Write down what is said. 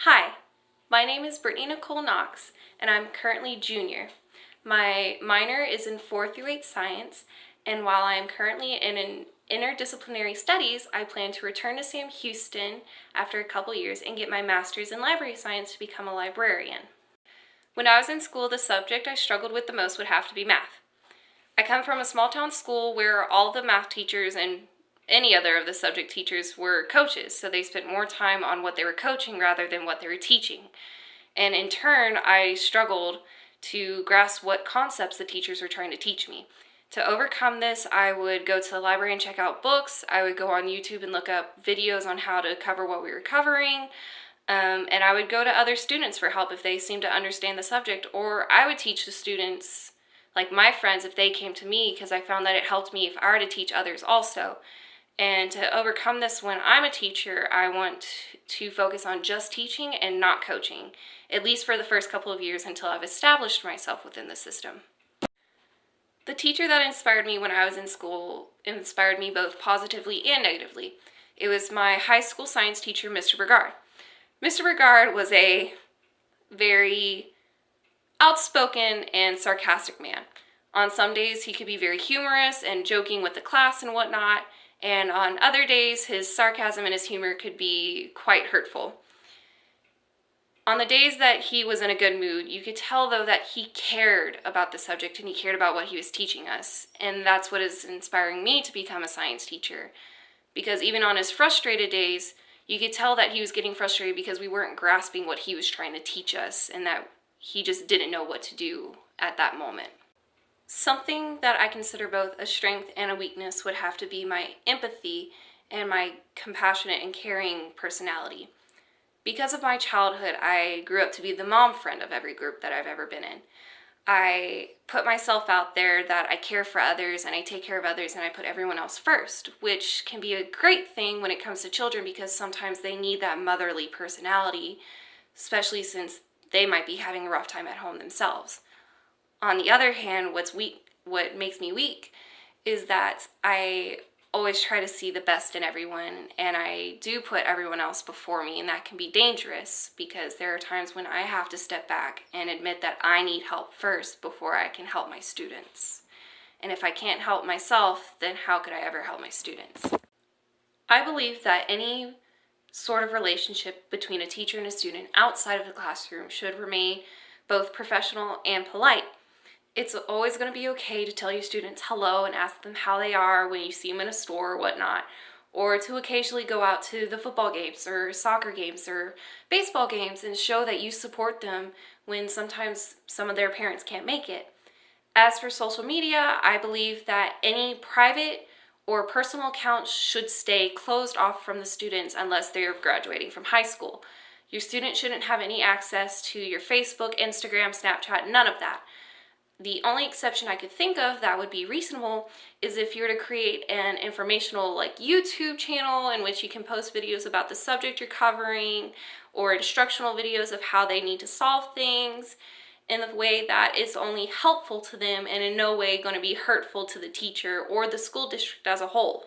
Hi, my name is Brittany Knox, and I'm currently junior. My minor is in 4th through 8th science, and while I am currently in interdisciplinary studies, I plan to return to Sam Houston after a couple years and get my master's in library science to become a librarian. When I was in school, the subject I struggled with the most would have to be math. I come from a small town school where all the math teachers and any other of the subject teachers were coaches, so they spent more time on what they were coaching rather than what they were teaching. And in turn, I struggled to grasp what concepts the teachers were trying to teach me. To overcome this, I would go to the library and check out books. I would go on YouTube and look up videos on how to cover what we were covering. And I would go to other students for help if they seemed to understand the subject, or I would teach the students, like my friends, if they came to me, because I found that it helped me if I were to teach others also. And to overcome this, when I'm a teacher, I want to focus on just teaching and not coaching, at least for the first couple of years until I've established myself within the system. The teacher that inspired me when I was in school inspired me both positively and negatively. It was my high school science teacher, Mr. Brigard. Mr. Brigard was a very outspoken and sarcastic man. On some days, he could be very humorous and joking with the class and whatnot, and on other days, his sarcasm and his humor could be quite hurtful. On the days that he was in a good mood, you could tell, though, that he cared about the subject and he cared about what he was teaching us. And that's what is inspiring me to become a science teacher. Because even on his frustrated days, you could tell that he was getting frustrated because we weren't grasping what he was trying to teach us and that he just didn't know what to do at that moment. Something that I consider both a strength and a weakness would have to be my empathy and my compassionate and caring personality. Because of my childhood, I grew up to be the mom friend of every group that I've ever been in. I put myself out there that I care for others and I take care of others and I put everyone else first, which can be a great thing when it comes to children because sometimes they need that motherly personality, especially since they might be having a rough time at home themselves. On the other hand, what makes me weak is that I always try to see the best in everyone, and I do put everyone else before me, and that can be dangerous because there are times when I have to step back and admit that I need help first before I can help my students. And if I can't help myself, then how could I ever help my students? I believe that any sort of relationship between a teacher and a student outside of the classroom should remain both professional and polite. It's always going to be okay to tell your students hello and ask them how they are when you see them in a store or whatnot, or to occasionally go out to the football games or soccer games or baseball games and show that you support them when sometimes some of their parents can't make it. As for social media, I believe that any private or personal accounts should stay closed off from the students unless they're graduating from high school. Your students shouldn't have any access to your Facebook, Instagram, Snapchat, none of that. The only exception I could think of that would be reasonable is if you were to create an informational YouTube channel in which you can post videos about the subject you're covering or instructional videos of how they need to solve things in the way that is only helpful to them and in no way going to be hurtful to the teacher or the school district as a whole.